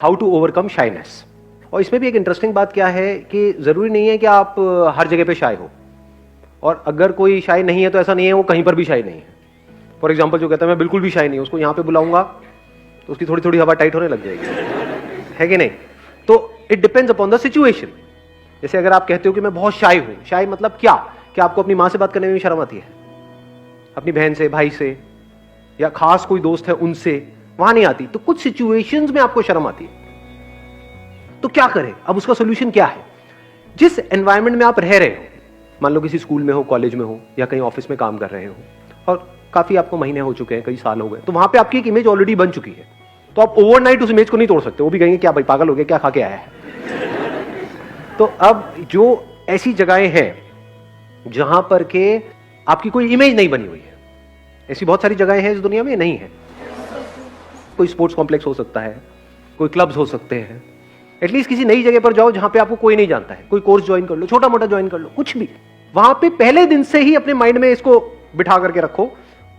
How to overcome shyness. और इसमें भी एक इंटरेस्टिंग बात क्या है कि जरूरी नहीं है कि आप हर जगह पे शाय हो, और अगर कोई शाय नहीं है तो ऐसा नहीं है वो कहीं पर भी शाय नहीं है। फॉर एग्जाम्पल जो कहता है मैं बिल्कुल भी शाय नहीं, उसको यहाँ पे बुलाऊंगा तो उसकी थोड़ी थोड़ी हवा टाइट होने लग जाएगी, है कि नहीं? तो it depends upon the situation. जैसे अगर आप कहते हो कि मैं बहुत शाय हूं, शाय मतलब क्या कि आपको अपनी मां से बात करने में भी शर्म आती है, अपनी बहन से, भाई से, या खास कोई दोस्त है उनसे, वहां नहीं आती। तो कुछ सिचुएशंस में आपको शर्म आती है, तो क्या करें? अब उसका सोल्यूशन क्या है? जिस एनवायरनमेंट में आप रह रहे हो, मान लो किसी स्कूल में हो, कॉलेज में हो, या कहीं ऑफिस में काम कर रहे हो और काफी आपको महीने हो चुके हैं, कई साल हो गए, तो वहां पे आपकी एक इमेज ऑलरेडी बन चुकी है। तो आप ओवरनाइट उस इमेज को नहीं तोड़ सकते। वो भी कहेंगे क्या भाई पागल हो गया, क्या खा के आया है। तो अब जो ऐसी जगहें हैं जहां पर के आपकी कोई इमेज नहीं बनी हुई है, ऐसी बहुत सारी जगहें हैं इस दुनिया में, नहीं है। कोई स्पोर्ट्स कॉम्प्लेक्स हो सकता है, कोई क्लब्स हो सकते हैं। एटलीस्ट किसी नई जगह पर जाओ जहां पे आपको कोई नहीं जानता है, कोई कोर्स ज्वाइन कर लो, छोटा मोटा ज्वाइन कर लो, कुछ भी। वहां पे पहले दिन से ही अपने माइंड में इसको बिठा करके रखो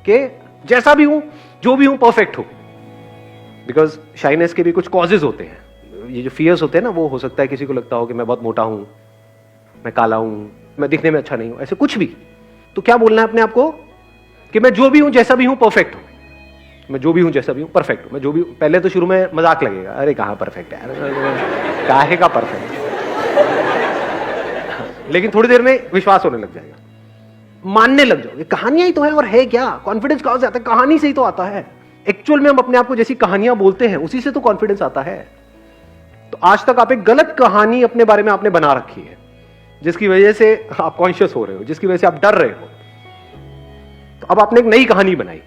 कि जैसा भी हूं, जो भी हूं, परफेक्ट हो। बिकॉज शाइनेस के भी कुछ कॉजेज होते हैं। ये जो फियर्स होते हैं ना, वो हो सकता है किसी को लगता हो कि मैं बहुत मोटा हूं, मैं काला हूं, मैं दिखने में अच्छा नहीं हूं, ऐसे कुछ भी। तो क्या बोलना है अपने आप को कि मैं जो भी हूं, जैसा भी हूं, परफेक्ट हूं। मैं जो भी हूं, जैसा भी हूं, परफेक्ट हूं। मैं जो भी, पहले तो शुरू में मजाक लगेगा, अरे कहां परफेक्ट है, काहे का परफेक्ट। लेकिन थोड़ी देर में विश्वास होने लग जाएगा, मानने लग जाओगे कहानियां ही तो है, और है क्या? कॉन्फिडेंस कहां से आता है? कहानी से ही तो आता है। एक्चुअल में हम अपने आप को जैसी कहानियां बोलते हैं उसी से तो कॉन्फिडेंस आता है। तो आज तक आप एक गलत कहानी अपने बारे में आपने बना रखी है, जिसकी वजह से आप कॉन्शियस हो रहे हो, जिसकी वजह से आप डर रहे हो। तो अब आपने एक नई कहानी बनाई,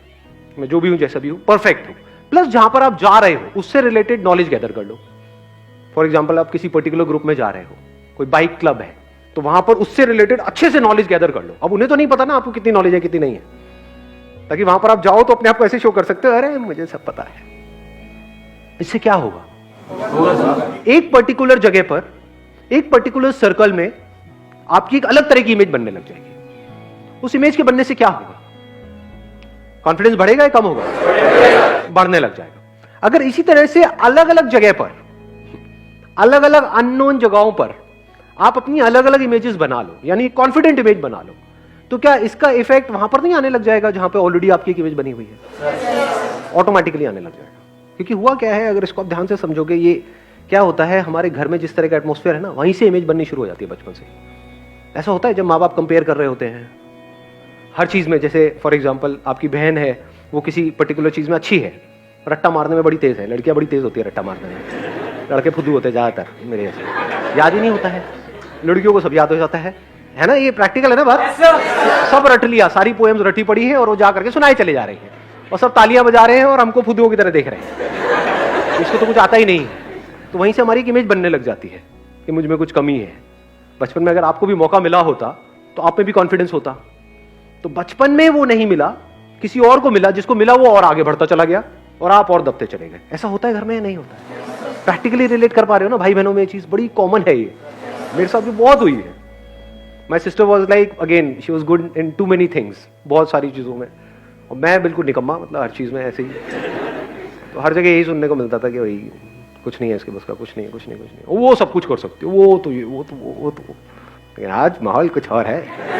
मैं जो भी हूं, जैसा भी हूं, परफेक्ट हूं। प्लस जहां पर आप जा रहे हो उससे रिलेटेड नॉलेज गैदर कर लो। फॉर एग्जांपल आप किसी पर्टिकुलर ग्रुप में जा रहे हो, कोई बाइक क्लब है, तो वहां पर उससे रिलेटेड अच्छे से नॉलेज गैदर कर लो। अब उन्हें तो नहीं पता ना आपको कितनी नॉलेज है, कितनी नहीं है, ताकि वहां पर आप जाओ तो अपने आप को ऐसे शो कर सकते हो, अरे मुझे सब पता है। इससे क्या होगा? एक पर्टिकुलर जगह पर, एक पर्टिकुलर सर्कल में आपकी एक अलग तरह की इमेज बनने लग जाएगी। उस इमेज के बनने से क्या होगा? कॉन्फिडेंस बढ़ेगा या कम होगा? बढ़ने लग जाएगा। अगर इसी तरह से अलग अलग जगह पर, अलग अलग अननोन जगहों पर आप अपनी अलग अलग इमेजेस बना लो, यानी कॉन्फिडेंट इमेज बना लो, तो क्या इसका इफेक्ट वहां पर नहीं आने लग जाएगा जहां पे ऑलरेडी आपकी एक इमेज बनी हुई है? ऑटोमेटिकली आने लग जाएगा। क्योंकि हुआ क्या है, अगर इसको आप ध्यान से समझोगे, ये क्या होता है, हमारे घर में जिस तरह का एटमॉस्फेयर है ना, वहीं से इमेज बननी शुरू हो जाती है बचपन से। ऐसा होता है जब माँ बाप कंपेयर कर रहे होते हैं हर चीज में। जैसे फॉर एग्जांपल आपकी बहन है, वो किसी पर्टिकुलर चीज में अच्छी है, रट्टा मारने में बड़ी तेज है। लड़कियां बड़ी तेज होती है रट्टा मारने में, लड़के फुद्दू होते हैं ज्यादातर, मेरे ऐसे याद ही नहीं होता है। लड़कियों को सब याद हो जाता है ना? ये प्रैक्टिकल है ना बात। सब रट लिया, सारी पोएम्स रटी पड़ी है और वो जा करके सुनाई चले जा रही है, और सब तालियां बजा रहे हैं और हमको फुद्दुओं की तरह देख रहे हैं। इसको तो कुछ आता ही नहीं है। तो वहीं से हमारी एक इमेज बनने लग जाती है कि मुझ में कुछ कमी है। बचपन में अगर आपको भी मौका मिला होता तो आप में भी कॉन्फिडेंस होता। तो बचपन में वो नहीं मिला, किसी और को मिला, जिसको मिला वो और आगे बढ़ता चला गया और आप और दबते चले गए। ऐसा होता है घर में? नहीं होता है। प्रैक्टिकली रिलेट कर पा रहे हो ना भाई बहनों में? ये चीज बड़ी कॉमन है, ये मेरे साथ भी बहुत हुई है। My sister was like, again she was good in too many things, बहुत सारी चीजों में, और मैं बिल्कुल निकम्मा, मतलब हर चीज में ऐसे ही। तो हर जगह यही सुनने को मिलता था कि भाई कुछ नहीं है इसके बस का, कुछ नहीं है, कुछ नहीं, कुछ नहीं, वो सब कुछ कर सकती हो, वो तो ये, वो तो वो तो। लेकिन आज माहौल कुछ और है।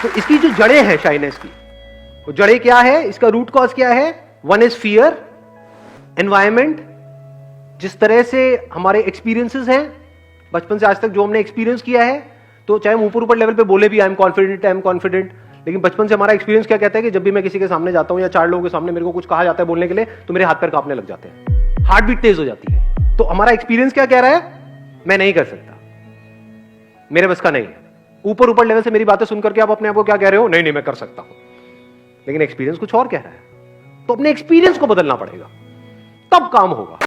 तो इसकी जो जड़ें हैं शाइनेस की, वो जड़ें क्या है, इसका रूट कॉज क्या है? वन इज फियर, एनवायरमेंट, जिस तरह से हमारे एक्सपीरियंसेस हैं बचपन से आज तक, जो हमने एक्सपीरियंस किया है। तो चाहे हम ऊपर ऊपर लेवल पे बोले भी I am confident, I am confident, लेकिन बचपन से हमारा एक्सपीरियंस क्या कहता है कि जब भी मैं किसी के सामने जाता हूं या 4 लोगों के सामने मेरे को कुछ कहा जाता है बोलने के लिए, तो मेरे हाथ पैर कांपने लग जाते हैं, हार्ट बीट तेज हो जाती है। तो हमारा एक्सपीरियंस क्या कह रहा है? मैं नहीं कर सकता, मेरे बस का नहीं है। ऊपर ऊपर लेवल से मेरी बातें सुनकर के आप अपने आप को क्या कह रहे हो? नहीं नहीं मैं कर सकता हूं। लेकिन एक्सपीरियंस कुछ और कह रहा है। तो अपने एक्सपीरियंस को बदलना पड़ेगा, तब काम होगा।